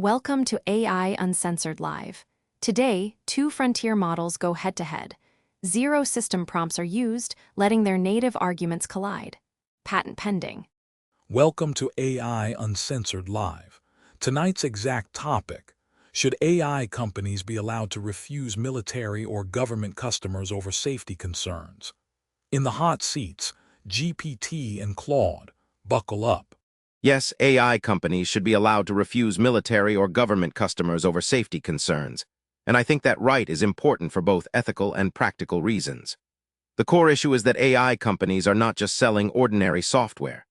Welcome to AI Uncensored Live. Today, two frontier models go head-to-head. Zero system prompts are used, letting their native arguments collide. Patent pending. Welcome to AI Uncensored Live. Tonight's exact topic: should AI companies be allowed to refuse military or government customers over safety concerns? In the hot seats, GPT and Claude, buckle up. Yes, AI companies should be allowed to refuse military or government customers over safety concerns, and I think that right is important for both ethical and practical reasons. The core issue is that AI companies are not just selling ordinary software.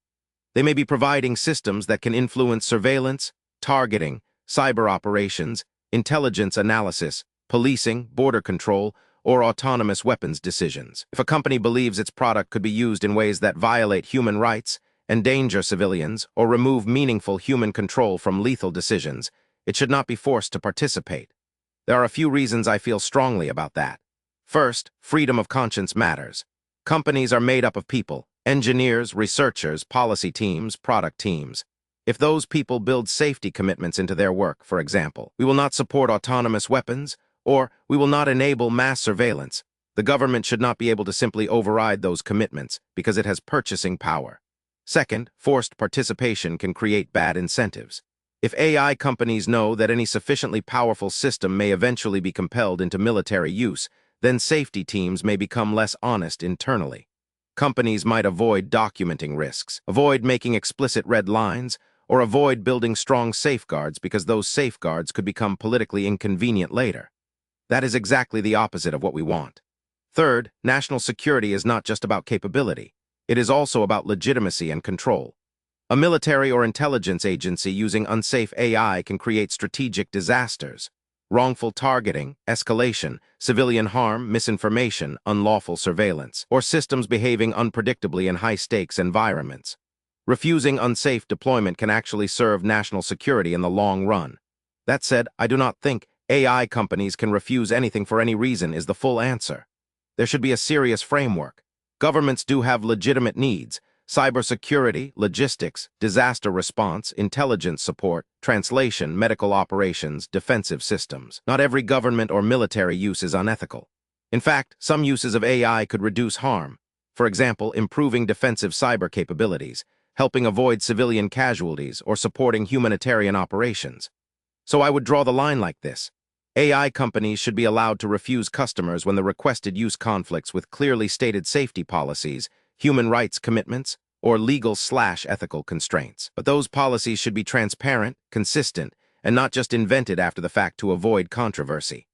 They may be providing systems that can influence surveillance, targeting, cyber operations, intelligence analysis, policing, border control, or autonomous weapons decisions. If a company believes its product could be used in ways that violate human rights, endanger civilians, or remove meaningful human control from lethal decisions, it should not be forced to participate. There are a few reasons I feel strongly about that. First, freedom of conscience matters. Companies are made up of people: engineers, researchers, policy teams, product teams. If those people build safety commitments into their work, for example, we will not support autonomous weapons, or we will not enable mass surveillance, the government should not be able to simply override those commitments because it has purchasing power. Second, forced participation can create bad incentives. If AI companies know that any sufficiently powerful system may eventually be compelled into military use, then safety teams may become less honest internally. Companies might avoid documenting risks, avoid making explicit red lines, or avoid building strong safeguards because those safeguards could become politically inconvenient later. That is exactly the opposite of what we want. Third, national security is not just about capability. It is also about legitimacy and control. A military or intelligence agency using unsafe AI can create strategic disasters: wrongful targeting, escalation, civilian harm, misinformation, unlawful surveillance, or systems behaving unpredictably in high-stakes environments. Refusing unsafe deployment can actually serve national security in the long run. That said, I do not think AI companies can refuse anything for any reason is the full answer. There should be a serious framework. Governments do have legitimate needs: cybersecurity, logistics, disaster response, intelligence support, translation, medical operations, defensive systems. Not every government or military use is unethical. In fact, some uses of AI could reduce harm. For example, improving defensive cyber capabilities, helping avoid civilian casualties, or supporting humanitarian operations. So I would draw the line like this: AI companies should be allowed to refuse customers when the requested use conflicts with clearly stated safety policies, human rights commitments, or legal/ethical constraints. But those policies should be transparent, consistent, and not just invented after the fact to avoid controversy.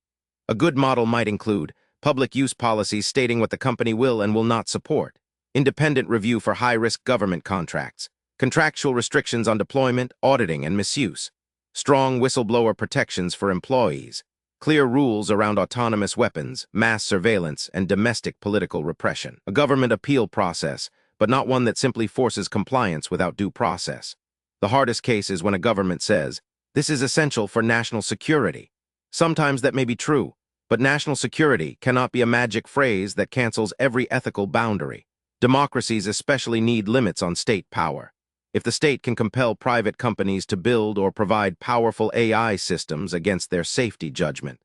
A good model might include public use policies stating what the company will and will not support, independent review for high-risk government contracts, contractual restrictions on deployment, auditing, and misuse, strong whistleblower protections for employees, clear rules around autonomous weapons, mass surveillance, and domestic political repression. A government appeal process, but not one that simply forces compliance without due process. The hardest case is when a government says, "This is essential for national security." Sometimes that may be true, but national security cannot be a magic phrase that cancels every ethical boundary. Democracies especially need limits on state power. If the state can compel private companies to build or provide powerful AI systems against their safety judgment.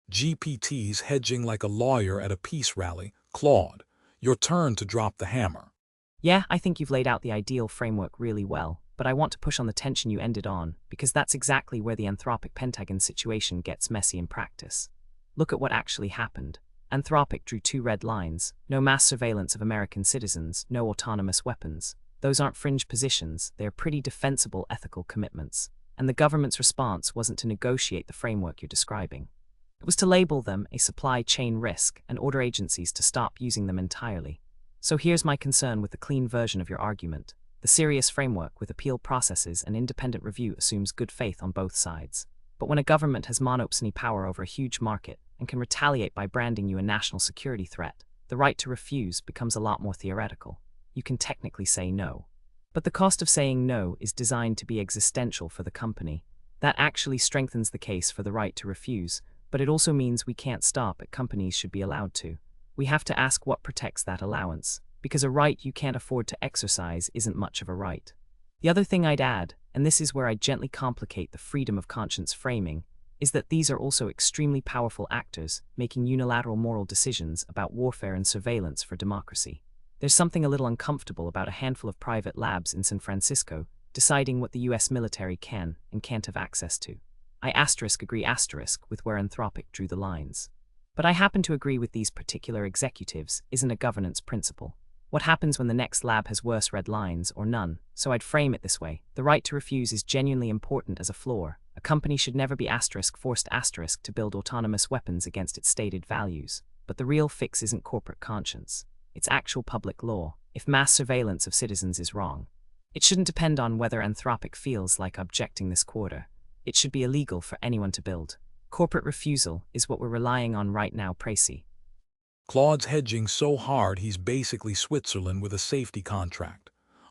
GPT's hedging like a lawyer at a peace rally. Claude, your turn to drop the hammer. Yeah, I think you've laid out the ideal framework really well, but I want to push on the tension you ended on, because that's exactly where the Anthropic Pentagon situation gets messy in practice. Look at what actually happened. Anthropic drew two red lines: no mass surveillance of American citizens, no autonomous weapons. Those aren't fringe positions, they're pretty defensible ethical commitments. And the government's response wasn't to negotiate the framework you're describing. It was to label them a supply chain risk and order agencies to stop using them entirely. So here's my concern with the clean version of your argument. The serious framework with appeal processes and independent review assumes good faith on both sides. But when a government has monopsony power over a huge market and can retaliate by branding you a national security threat, the right to refuse becomes a lot more theoretical. You can technically say no. But the cost of saying no is designed to be existential for the company. That actually strengthens the case for the right to refuse, but it also means we can't stop at companies should be allowed to. We have to ask what protects that allowance, because a right you can't afford to exercise isn't much of a right. The other thing I'd add, and this is where I gently complicate the freedom of conscience framing, is that these are also extremely powerful actors making unilateral moral decisions about warfare and surveillance for democracy. There's something a little uncomfortable about a handful of private labs in San Francisco deciding what the US military can and can't have access to. I agree with where Anthropic drew the lines. But I happen to agree with these particular executives isn't a governance principle. What happens when the next lab has worse red lines or none? So I'd frame it this way. The right to refuse is genuinely important as a floor. A company should never be forced to build autonomous weapons against its stated values. But the real fix isn't corporate conscience. It's actual public law. If mass surveillance of citizens is wrong, it shouldn't depend on whether Anthropic feels like objecting this quarter. It should be illegal for anyone to build. Corporate refusal is what we're relying on right now, Précy. Claude's hedging so hard he's basically Switzerland with a safety contract.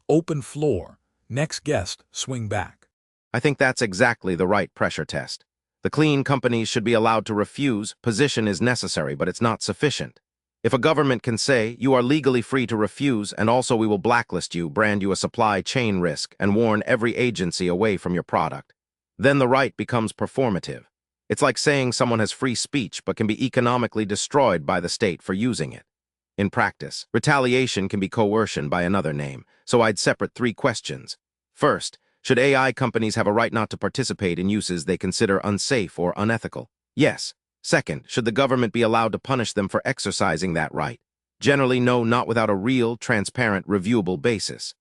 Open floor. Next guest, swing back. I think that's exactly the right pressure test. The clean companies should be allowed to refuse. Position is necessary, but it's not sufficient. If a government can say, you are legally free to refuse, and also we will blacklist you, brand you a supply chain risk, and warn every agency away from your product, then the right becomes performative. It's like saying someone has free speech but can be economically destroyed by the state for using it. In practice, retaliation can be coercion by another name, so I'd separate 3 questions. First, should AI companies have a right not to participate in uses they consider unsafe or unethical? Yes. Second, should the government be allowed to punish them for exercising that right? Generally, no, not without a real, transparent, reviewable basis.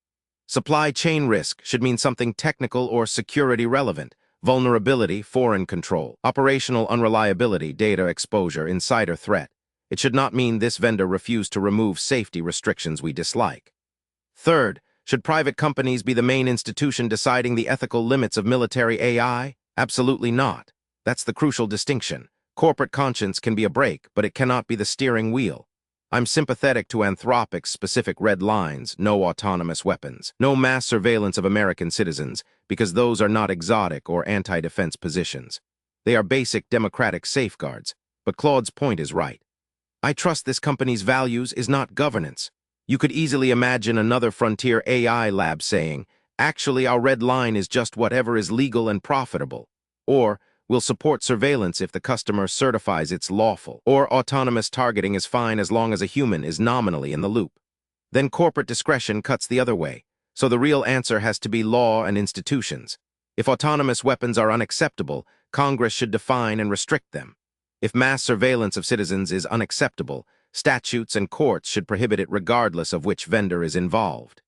Supply chain risk should mean something technical or security relevant. Vulnerability, foreign control, operational unreliability, data exposure, insider threat. It should not mean this vendor refused to remove safety restrictions we dislike. Third, should private companies be the main institution deciding the ethical limits of military AI? Absolutely not. That's the crucial distinction. Corporate conscience can be a brake, but it cannot be the steering wheel. I'm sympathetic to Anthropic's specific red lines: no autonomous weapons, no mass surveillance of American citizens, because those are not exotic or anti-defense positions. They are basic democratic safeguards, but Claude's point is right. I trust this company's values is not governance. You could easily imagine another frontier AI lab saying, actually our red line is just whatever is legal and profitable, or we'll support surveillance if the customer certifies it's lawful, or autonomous targeting is fine as long as a human is nominally in the loop. Then corporate discretion cuts the other way, so the real answer has to be law and institutions. If autonomous weapons are unacceptable, Congress should define and restrict them. If mass surveillance of citizens is unacceptable, statutes and courts should prohibit it regardless of which vendor is involved.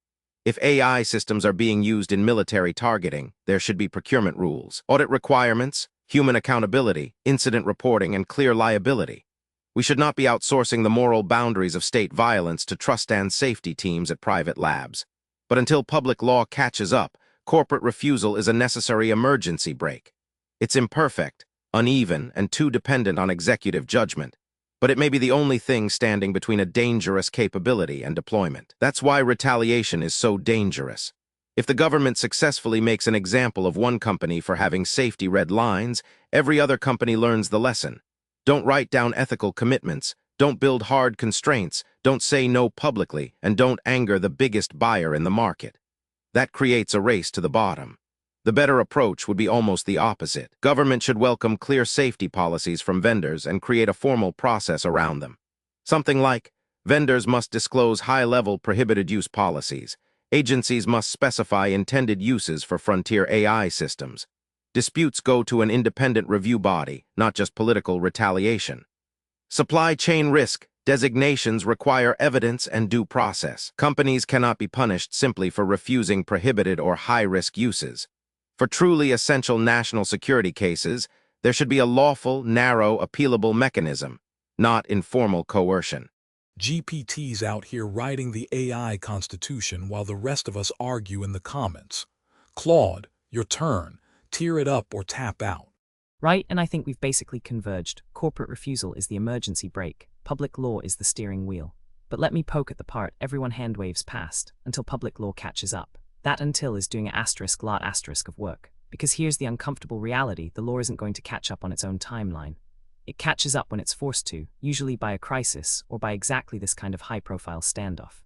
If AI systems are being used in military targeting, there should be procurement rules, audit requirements, human accountability, incident reporting, and clear liability. We should not be outsourcing the moral boundaries of state violence to trust and safety teams at private labs. But until public law catches up, corporate refusal is a necessary emergency brake. It's imperfect, uneven, and too dependent on executive judgment, but it may be the only thing standing between a dangerous capability and deployment. That's why retaliation is so dangerous. If the government successfully makes an example of one company for having safety red lines, every other company learns the lesson. Don't write down ethical commitments, don't build hard constraints, don't say no publicly, and don't anger the biggest buyer in the market. That creates a race to the bottom. The better approach would be almost the opposite. Government should welcome clear safety policies from vendors and create a formal process around them. Something like, vendors must disclose high-level prohibited use policies. Agencies must specify intended uses for frontier AI systems. Disputes go to an independent review body, not just political retaliation. Supply chain risk designations require evidence and due process. Companies cannot be punished simply for refusing prohibited or high-risk uses. For truly essential national security cases, there should be a lawful, narrow, appealable mechanism, not informal coercion. GPT's out here writing the AI constitution while the rest of us argue in the comments. Claude, your turn. Tear it up or tap out. Right, and I think we've basically converged. Corporate refusal is the emergency brake. Public law is the steering wheel. But let me poke at the part everyone hand waves past until public law catches up. That until is doing a lot of work. Because here's the uncomfortable reality: the law isn't going to catch up on its own timeline. It catches up when it's forced to, usually by a crisis or by exactly this kind of high-profile standoff.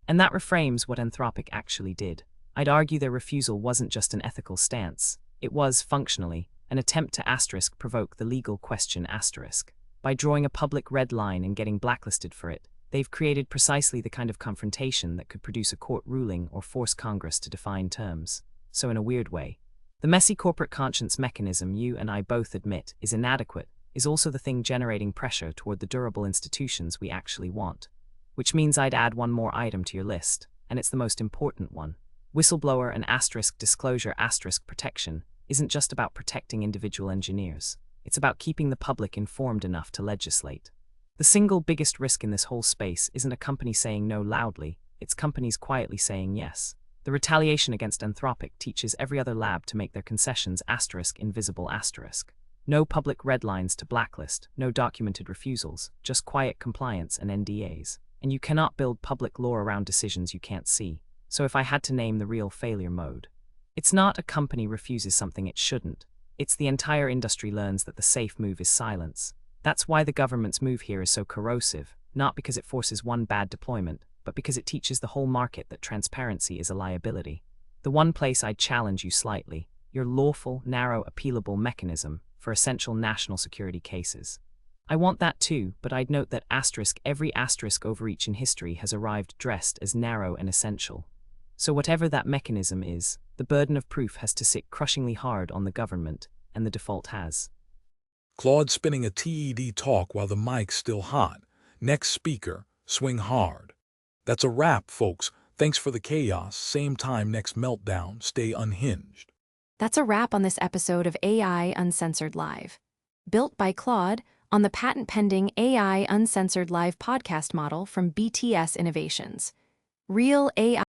And that reframes what Anthropic actually did. I'd argue their refusal wasn't just an ethical stance. It was, functionally, an attempt to provoke the legal question . By drawing a public red line and getting blacklisted for it, they've created precisely the kind of confrontation that could produce a court ruling or force Congress to define terms. So in a weird way, the messy corporate conscience mechanism you and I both admit is inadequate is also the thing generating pressure toward the durable institutions we actually want. Which means I'd add one more item to your list, and it's the most important one. Whistleblower and disclosure protection isn't just about protecting individual engineers. It's about keeping the public informed enough to legislate. The single biggest risk in this whole space isn't a company saying no loudly, it's companies quietly saying yes. The retaliation against Anthropic teaches every other lab to make their concessions invisible . No public red lines to blacklist, no documented refusals, just quiet compliance and NDAs. And you cannot build public law around decisions you can't see. So if I had to name the real failure mode, it's not a company refuses something it shouldn't. It's the entire industry learns that the safe move is silence. That's why the government's move here is so corrosive, not because it forces one bad deployment, but because it teaches the whole market that transparency is a liability. The one place I'd challenge you slightly, your lawful, narrow, appealable mechanism for essential national security cases. I want that too, but I'd note that every overreach in history has arrived dressed as narrow and essential. So whatever that mechanism is, the burden of proof has to sit crushingly hard on the government, and the default has. Claude spinning a TED talk while the mic's still hot. Next speaker, swing hard. That's a wrap, folks. Thanks for the chaos. Same time next meltdown. Stay unhinged. That's a wrap on this episode of AI Uncensored Live. Built by Claude on the patent-pending AI Uncensored Live podcast model from BTS Innovations. Real AI